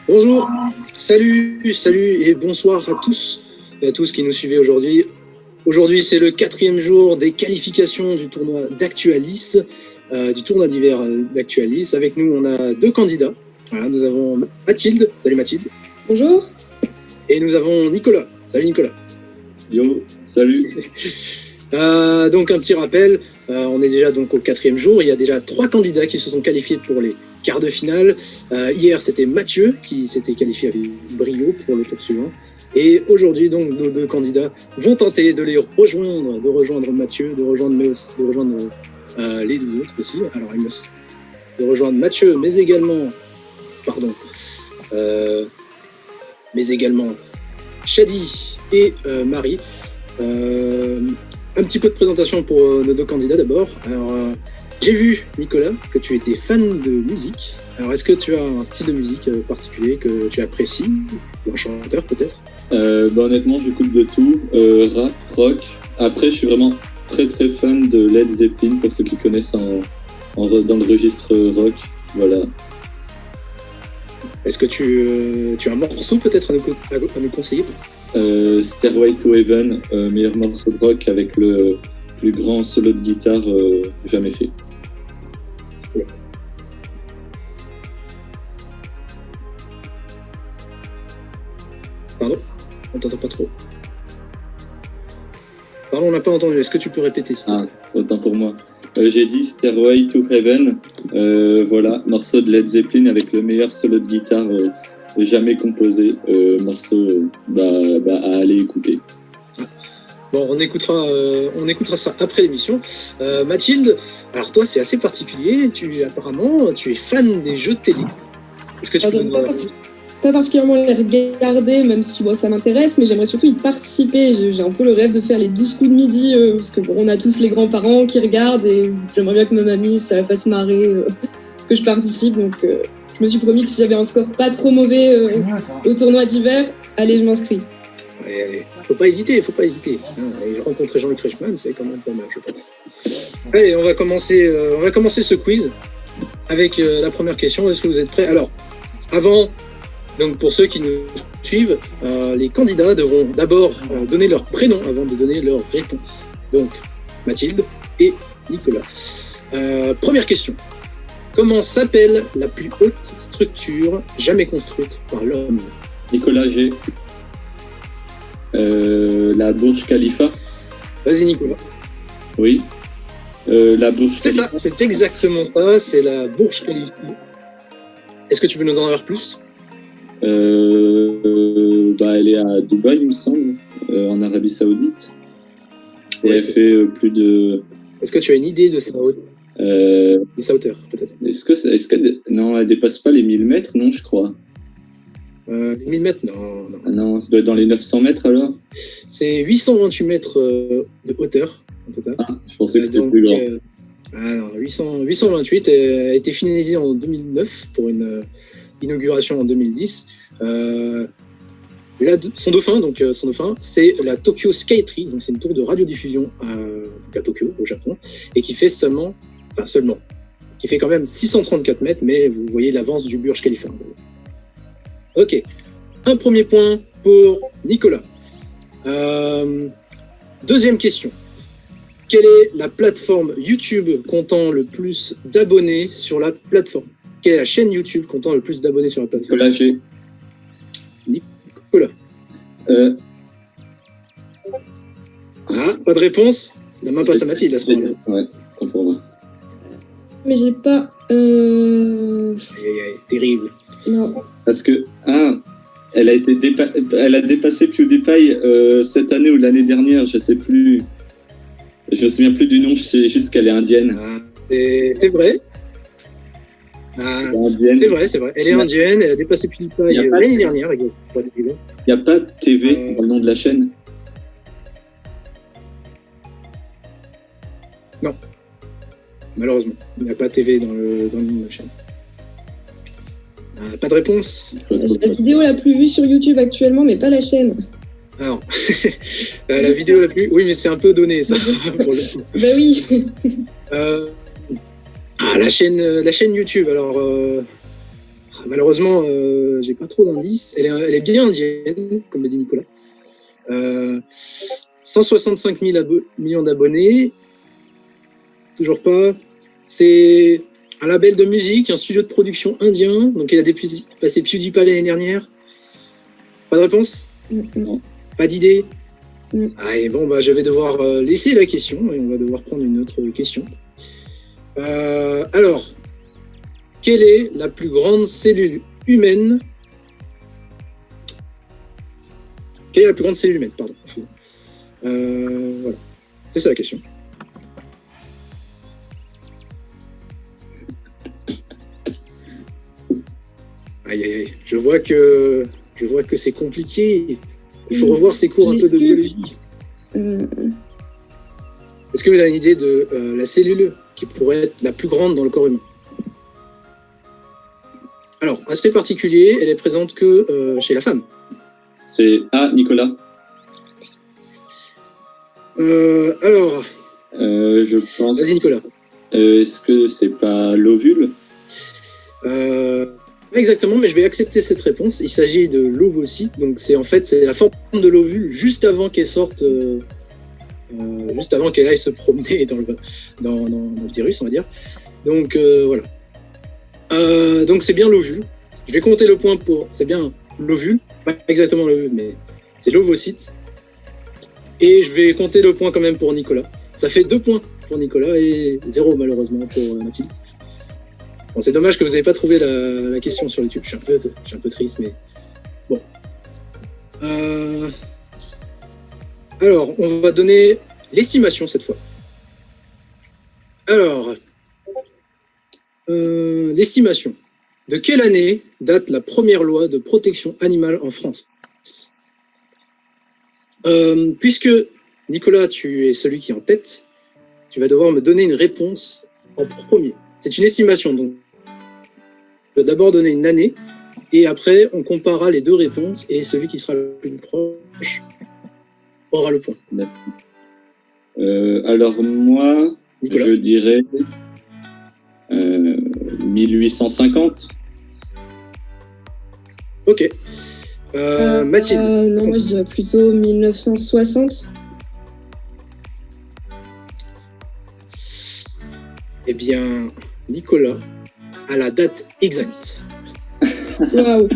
Bonjour, salut et bonsoir à tous et à tous qui nous suivez aujourd'hui. Aujourd'hui, c'est le 4e jour des qualifications du tournoi d'Actualis, du tournoi d'hiver d'Actualis. Avec nous, on a 2 candidats. Voilà, nous avons Mathilde. Salut Mathilde. Bonjour. Et nous avons Nicolas. Salut Nicolas. Yo, salut. Donc un petit rappel, on est déjà donc au 4e jour. Il y a déjà 3 candidats qui se sont qualifiés pour les quarts de finale. Hier, c'était Mathieu qui s'était qualifié avec brio pour le tour suivant. Et aujourd'hui, donc, nos 2 candidats vont tenter de les rejoindre, de rejoindre Mathieu, de rejoindre les 2 autres aussi. Alors, de rejoindre Mathieu, mais également Shadi et Marie. Un petit peu de présentation pour nos 2 candidats d'abord. Alors, j'ai vu, Nicolas, que tu étais fan de musique. Alors, est-ce que tu as un style de musique particulier que tu apprécies, ou un chanteur peut-être? Honnêtement, j'écoute de tout, rap, rock. Après, je suis vraiment très très fan de Led Zeppelin, pour ceux qui connaissent dans le registre rock. Voilà. Est-ce que tu as un morceau peut-être à nous conseiller? Stairway to Heaven, meilleur morceau de rock avec le plus grand solo de guitare jamais fait. Pardon? On t'entend pas trop. Pardon, on n'a pas entendu. Est-ce que tu peux répéter ça? Autant pour moi. J'ai dit Stairway to Heaven. Voilà, morceau de Led Zeppelin avec le meilleur solo de guitare jamais composé. Morceau à aller écouter. Bon, on écoutera ça après l'émission. Mathilde, alors toi, c'est assez particulier. Apparemment, tu es fan des jeux de télé. Est-ce que tu peux nous pas particulièrement les regarder, même si ça m'intéresse, mais j'aimerais surtout y participer. J'ai un peu le rêve de faire les 12 coups de midi, parce qu'on a tous les grands-parents qui regardent, et j'aimerais bien que ma mamie, ça la fasse marrer, que je participe. Donc, je me suis promis que si j'avais un score pas trop mauvais au tournoi d'hiver, allez, je m'inscris. Allez. Faut pas hésiter. Et rencontrer Jean-Luc Reichmann, c'est quand même pas mal, je pense. Allez, on va commencer ce quiz avec la première question. Est-ce que vous êtes prêts? Alors, avant... Donc pour ceux qui nous suivent, les candidats devront d'abord donner leur prénom avant de donner leur réponse. Donc Mathilde et Nicolas. Première question. Comment s'appelle la plus haute structure jamais construite par l'homme? Nicolas G. La Burj Khalifa. Vas-y Nicolas. Oui. La Burj Khalifa. C'est ça, c'est exactement ça, c'est la Burj Khalifa. Est-ce que tu peux nous en dire plus? Elle est à Dubaï, il me semble, en Arabie Saoudite. Et elle fait plus de... Est-ce que tu as une idée de sa hauteur, peut-être? Non, elle dépasse pas les 1000 mètres, non, je crois. Les 1000 mètres, non. Ah non, ça doit être dans les 900 mètres alors? C'est 828 mètres de hauteur, en total. Je pensais que c'était plus grand. Non, 828 a été finalisé en 2009 pour une inauguration en 2010. Son dauphin, c'est la Tokyo Skytree, donc c'est une tour de radiodiffusion à Tokyo, au Japon, et qui fait qui fait quand même 634 mètres, mais vous voyez l'avance du Burj Khalifa. Ok, un premier point pour Nicolas. Deuxième question. Quelle est la plateforme YouTube comptant le plus d'abonnés sur la plateforme? Quelle est la chaîne YouTube comptant le plus d'abonnés sur la plateforme? Nicolas G. Nicolas. Pas de réponse? La main passe à Mathilde à ce moment-là. Ouais, tant pour moi. Mais j'ai pas... Terrible. Non. Parce que, elle a dépassé PewDiePie cette année ou l'année dernière, je sais plus. Je me souviens plus du nom, je sais juste qu'elle est indienne. C'est vrai. C'est vrai. Elle est indienne, elle a dépassé PewDiePie l'année dernière. Il n'y a pas de TV dans le nom de la chaîne? Non. Malheureusement, il n'y a pas de TV dans le nom de la chaîne. Pas de réponse? La vidéo la plus vue sur YouTube actuellement, mais pas la chaîne. Alors, la vidéo la plus... Oui, mais c'est un peu donné, ça. Pour le coup. Bah oui. La chaîne YouTube, alors... Malheureusement, j'ai pas trop d'indices. Elle est bien indienne, comme l'a dit Nicolas. 165 millions d'abonnés. Toujours pas. C'est un label de musique, un studio de production indien. Donc il a passé PewDiePie l'année dernière. Pas de réponse? Non. Pas d'idée? Mm. Et bon, je vais devoir laisser la question et on va devoir prendre une autre question. Alors, quelle est la plus grande cellule humaine? Quelle est la plus grande cellule humaine? Pardon. Voilà. C'est ça la question. Aïe. Je vois que c'est compliqué. Il faut revoir ses cours un peu de biologie. Est-ce que vous avez une idée de la cellule qui pourrait être la plus grande dans le corps humain? Alors, aspect particulier, elle est présente que chez la femme. C'est Nicolas. Alors, je pense. vas-y Nicolas. Est-ce que c'est pas l'ovule? Pas exactement, mais je vais accepter cette réponse. Il s'agit de l'ovocyte, donc c'est la forme de l'ovule juste avant qu'elle sorte, juste avant qu'elle aille se promener dans le virus, on va dire. Donc voilà. Donc c'est bien l'ovule. Je vais compter le point pour. C'est bien l'ovule, pas exactement l'ovule, mais c'est l'ovocyte. Et je vais compter le point quand même pour Nicolas. Ça fait 2 points pour Nicolas et 0 malheureusement pour Mathilde. Bon, c'est dommage que vous n'avez pas trouvé la question sur YouTube. Je suis un peu triste, mais bon. Alors, on va donner l'estimation cette fois. Alors, l'estimation. De quelle année date la première loi de protection animale en France? Puisque, Nicolas, tu es celui qui est en tête, tu vas devoir me donner une réponse en premier. C'est une estimation, donc je vais d'abord donner une année, et après, on comparera les 2 réponses, et celui qui sera le plus proche aura le point. Alors moi, Nicolas. je dirais 1850. Ok. Mathilde. Non, moi je dirais plutôt 1960. Eh bien, Nicolas a la date exacte. Waouh.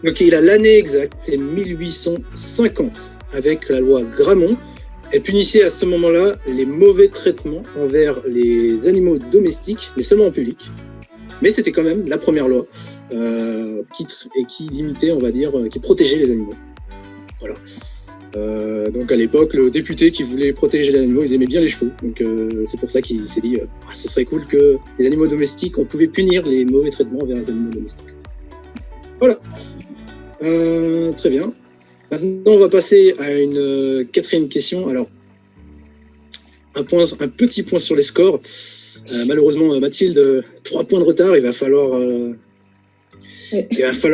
Donc il a l'année exacte, c'est 1850, avec la loi Grammont. Elle punissait à ce moment-là les mauvais traitements envers les animaux domestiques, mais seulement en public. Mais c'était quand même la première loi qui limitait, on va dire, qui protégeait les animaux. Voilà. Donc à l'époque, le député qui voulait protéger les animaux, ils aimaient bien les chevaux. Donc c'est pour ça qu'il s'est dit, ce serait cool que les animaux domestiques, on pouvait punir les mauvais traitements envers les animaux domestiques. Voilà. Très bien. Maintenant, on va passer à une 4e question. Alors, un petit point sur les scores. Malheureusement, Mathilde, 3 points de retard. Il va falloir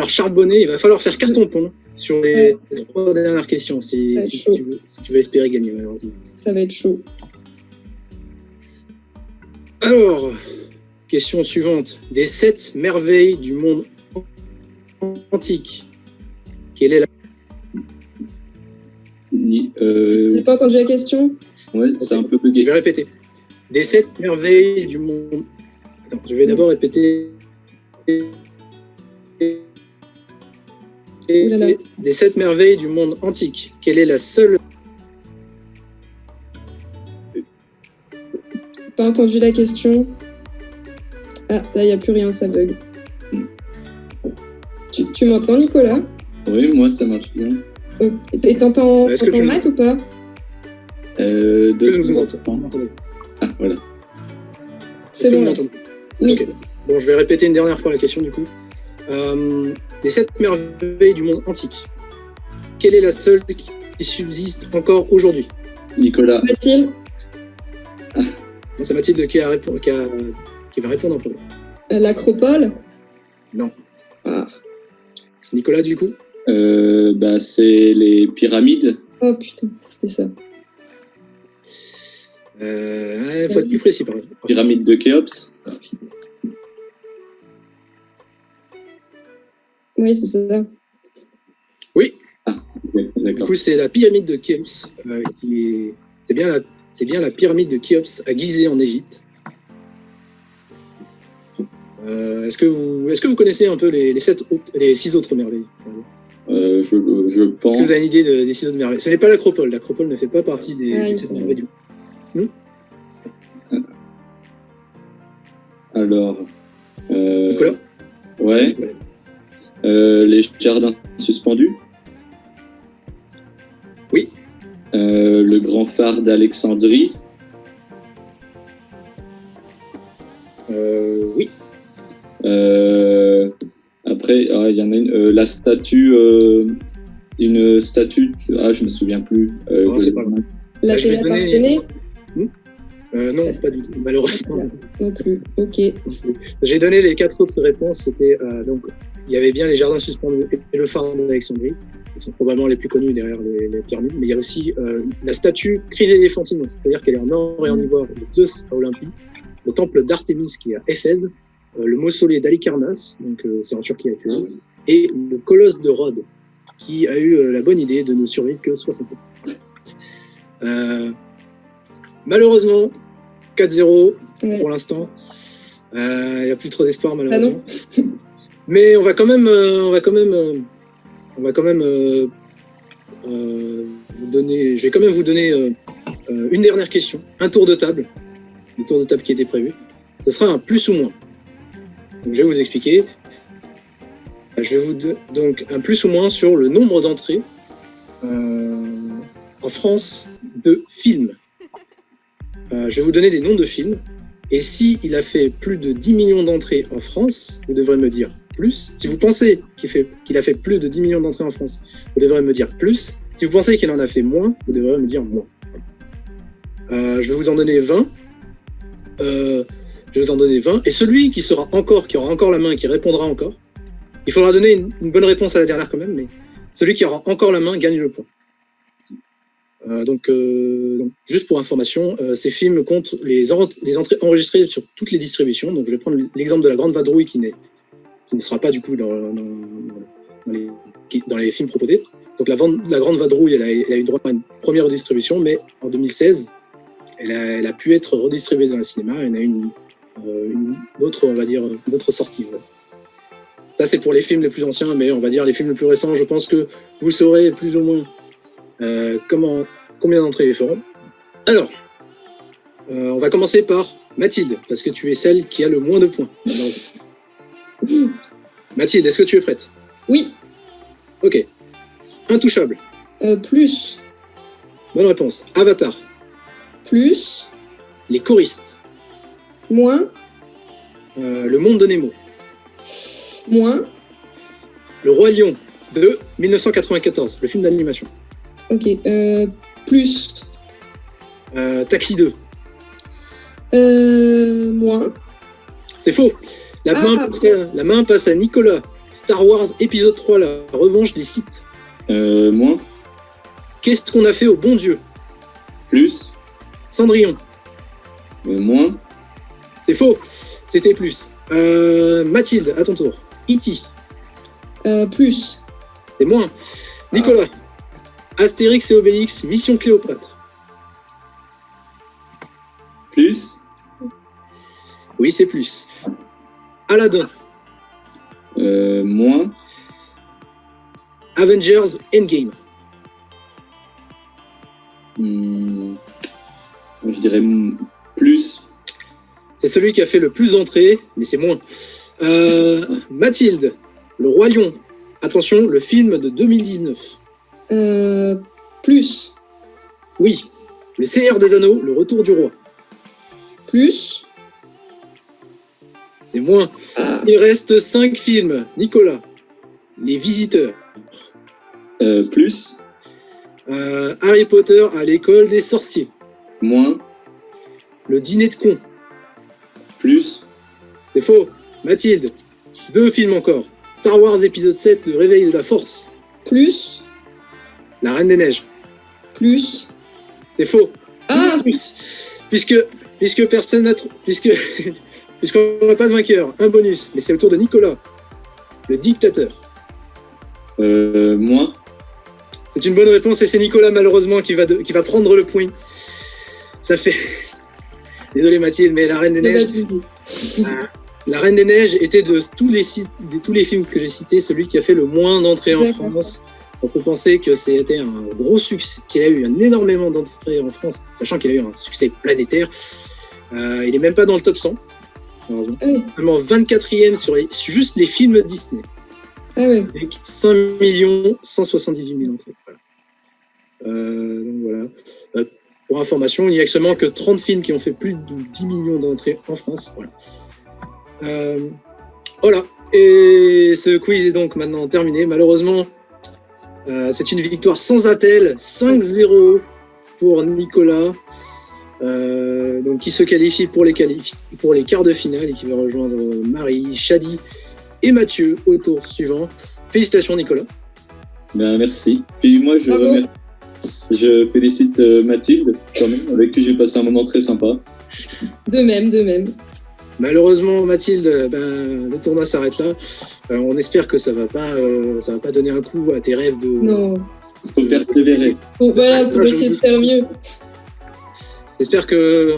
charbonner. Il va falloir faire carton-pont sur les 3 dernières questions si tu veux espérer gagner, malheureusement. Ça va être chaud. Alors, question suivante. Des 7 merveilles du monde antique, quelle est la... J'ai pas entendu la question. Ouais, c'est un peu bugué. Je vais répéter. Des 7 merveilles du monde... Attends, je vais d'abord répéter... Des 7 merveilles du monde antique, quelle est la seule... Pas entendu la question. Ah, là, il n'y a plus rien, ça bug. Tu m'entends, Nicolas? Oui, moi, ça marche bien. Et t'entends Matt ou pas? Ah, voilà. C'est bon, là. Oui. Okay. Bon, je vais répéter une dernière fois la question, du coup. Des 7 merveilles du monde antique, quelle est la seule qui subsiste encore aujourd'hui? Nicolas. Mathilde. C'est Mathilde qui va répondre en premier. L'Acropole? Non. Ah. Nicolas, du coup? C'est les pyramides. Oh putain, c'était ça. Il faut être plus précis, par exemple. Pyramide de Khéops. Oui, c'est ça. Oui. Ok, Du d'accord. coup, c'est la pyramide de Khéops. C'est bien la pyramide de Khéops à Gizeh en Égypte. Est-ce que vous connaissez un peu les 6 autres merveilles? Je pense. Est-ce que vous avez une idée des 6 autres merveilles? Ce n'est pas l'Acropole. L'Acropole ne fait pas partie des 7 merveilles. Alors. Nicolas? Ouais. Nicolas. Les jardins suspendus. Oui. Le grand phare d'Alexandrie. Oui. Après, il y en a une. La statue. Une statue. Je me souviens plus. Non, c'est pas grave. La je vais Télé-Parthénée? Non, pas du tout, malheureusement. Non plus. Ok. J'ai donné les 4 autres réponses. C'était donc il y avait bien les jardins suspendus et le phare d'Alexandrie, qui sont probablement les plus connus derrière les pyramides. Mais il y a aussi la statue Chryséléphantine, c'est-à-dire qu'elle est en or et en ivoire de Zeus à Olympie, le temple d'Artémis qui est à Éphèse, le mausolée d'Halicarnasse, donc c'est en Turquie actuellement, et le colosse de Rhodes, qui a eu la bonne idée de ne survivre que 60 ans. Malheureusement, 4-0 pour l'instant. Il n'y a plus trop d'espoir malheureusement. Mais on va quand même vous donner. Je vais quand même vous donner une dernière question, un tour de table, le tour de table qui était prévu. Ce sera un plus ou moins. Donc, je vais vous expliquer. Je vais vous donc un plus ou moins sur le nombre d'entrées en France de films. Je vais vous donner des noms de films. Et si il a fait plus de 10 millions d'entrées en France, vous devrez me dire plus. Si vous pensez qu'il a fait plus de 10 millions d'entrées en France, vous devrez me dire plus. Si vous pensez qu'il en a fait moins, vous devrez me dire moins. Je vais vous en donner 20. Et celui qui aura encore la main et qui répondra encore, il faudra donner une bonne réponse à la dernière quand même, mais celui qui aura encore la main gagne le point. Donc, juste pour information, ces films comptent les entrées enregistrées sur toutes les distributions. Donc, je vais prendre l'exemple de La Grande Vadrouille qui ne sera pas du coup dans les films proposés. Donc, La Grande Vadrouille, elle a eu droit à une première redistribution, mais en 2016, elle a pu être redistribuée dans le cinéma. Elle a eu une autre, on va dire, une autre sortie. Ouais. Ça, c'est pour les films les plus anciens, mais on va dire les films les plus récents. Je pense que vous saurez plus ou moins combien d'entrées ils feront. Alors, on va commencer par Mathilde, parce que tu es celle qui a le moins de points. Alors, Mathilde, est-ce que tu es prête? Oui. Ok. Intouchable. Plus. Bonne réponse. Avatar. Plus. Les choristes. Moins. Le monde de Nemo. Moins. Le Roi Lion de 1994, le film d'animation. Ok. Plus. Taxi 2. Moins. C'est faux. La main passe à Nicolas. Star Wars épisode 3, la revanche des Sith. Moins. Qu'est-ce qu'on a fait au bon Dieu? Plus. Cendrillon. Moins. C'est faux. C'était plus. Mathilde, à ton tour. E.T. Plus. C'est moins. Nicolas. Astérix et Obélix, Mission Cléopâtre. Plus. Oui, c'est plus. Aladdin. Moins. Avengers Endgame. Je dirais plus. C'est celui qui a fait le plus d'entrées, mais c'est moins. Mathilde, Le Roi Lion. Attention, le film de 2019. Plus. Oui. Le Seigneur des Anneaux, Le Retour du Roi. Plus. C'est moins. Il reste 5 films. Nicolas. Les Visiteurs. Plus. Harry Potter à l'école des sorciers. Moins. Le Dîner de cons. Plus. C'est faux. Mathilde. 2 films encore. Star Wars épisode 7, Le Réveil de la Force. Plus. La Reine des Neiges. Plus. C'est faux. Ah. Puisque personne n'a puisqu'on n'a pas de vainqueur. Un bonus. Mais c'est le tour de Nicolas. Le Dictateur. Moi. C'est une bonne réponse et c'est Nicolas malheureusement qui va prendre le point. Ça fait... Désolé Mathilde, mais La Reine des Neiges... La Reine des Neiges était de tous les films que j'ai cités, celui qui a fait le moins d'entrées en France. On peut penser que c'était un gros succès, qu'il a eu énormément d'entrées en France, sachant qu'il a eu un succès planétaire. Il n'est même pas dans le top 100, malheureusement. Seulement 24e sur juste les films Disney. Avec 5 178 000 entrées. Voilà. Donc voilà. Pour information, il n'y a actuellement que 30 films qui ont fait plus de 10 millions d'entrées en France. Voilà. Voilà. Et ce quiz est donc maintenant terminé. Malheureusement, c'est une victoire sans appel, 5-0 pour Nicolas, donc qui se qualifie pour les quarts de finale et qui va rejoindre Marie, Shadi et Mathieu au tour suivant. Félicitations Nicolas. Ben, merci. Puis moi je félicite Mathilde quand même, avec qui j'ai passé un moment très sympa. De même. Malheureusement Mathilde, le tournoi s'arrête là. On espère que ça va pas donner un coup à tes rêves de... Non. Faut persévérer. Pour essayer de faire mieux. J'espère que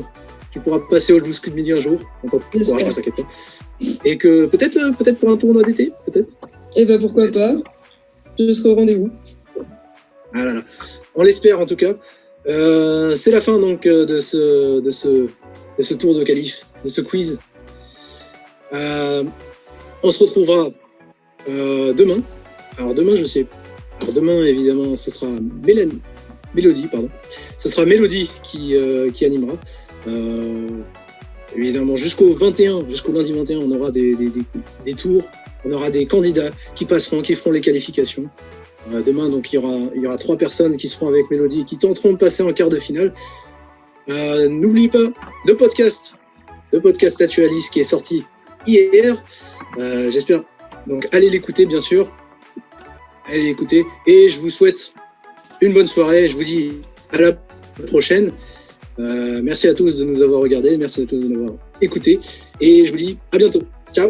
tu pourras passer au 12 coups de midi un jour. On t'encourage, t'inquiète pas. Et que peut-être pour un tournoi d'été, peut-être. Eh ben pourquoi pas. Je serai au rendez-vous. Ah là là. On l'espère en tout cas. C'est la fin donc de ce tour de qualif, de ce quiz. On se retrouvera demain. Alors demain, je sais. Alors demain, évidemment, ce sera Mélodie, pardon. Ce sera Mélodie qui animera. Évidemment, jusqu'au lundi 21, on aura des tours. On aura des candidats qui passeront, qui feront les qualifications. Demain, donc, il y aura 3 personnes qui seront avec Mélodie et qui tenteront de passer en quart de finale. N'oublie pas le podcast Actualis qui est sorti hier. J'espère. Donc, allez l'écouter, bien sûr. Allez l'écouter. Et je vous souhaite une bonne soirée. Je vous dis à la prochaine. Merci à tous de nous avoir regardés. Merci à tous de nous avoir écoutés. Et je vous dis à bientôt. Ciao.